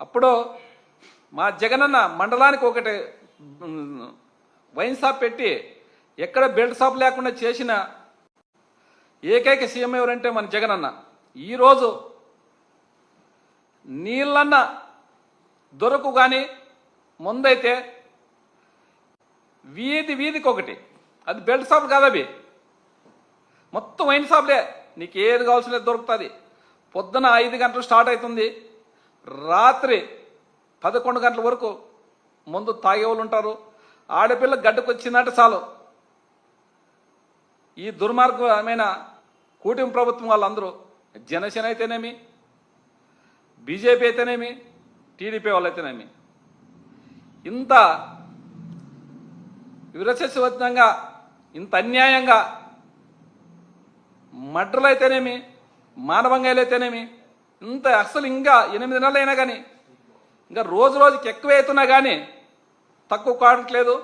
అప్పుడు మా జగనన్న మండలానికి ఒకటి వైన్ షాప్ పెట్టి ఎక్కడ బెల్ట్ షాప్ లేకుండా చేసిన ఏకైక సీఎం ఎవరంటే మన జగనన్న. ఈరోజు నీళ్ళన్న దొరకు కానీ ముందైతే వీధికి ఒకటి, అది బెల్ట్ షాప్ కాదు, అవి మొత్తం వైన్ షాప్లే. నీకు ఏది కావాల్సిన దొరుకుతుంది. పొద్దున 5 గంటలు స్టార్ట్ అవుతుంది, రాత్రి 11 గంటల వరకు ముందు తాగేవాళ్ళు ఉంటారు. ఆడపిల్ల గడ్డకు వచ్చిందంటే చాలు ఈ దుర్మార్గమైన కూటమి ప్రభుత్వం వాళ్ళందరూ, జనసేన అయితేనేమి, బీజేపీ అయితేనేమి, టీడీపీ వాళ్ళు అయితేనేమి, ఇంత విరచస్వతంగా, ఇంత అన్యాయంగా మర్డర్లు అయితేనేమి, మానభంగాలు అయితేనేమి, ఇంత అసలు ఇంకా 8 నెలలు అయినా కానీ ఇంకా రోజుకి ఎక్కువ అవుతున్నా కానీ తక్కువ కావట్లేదు.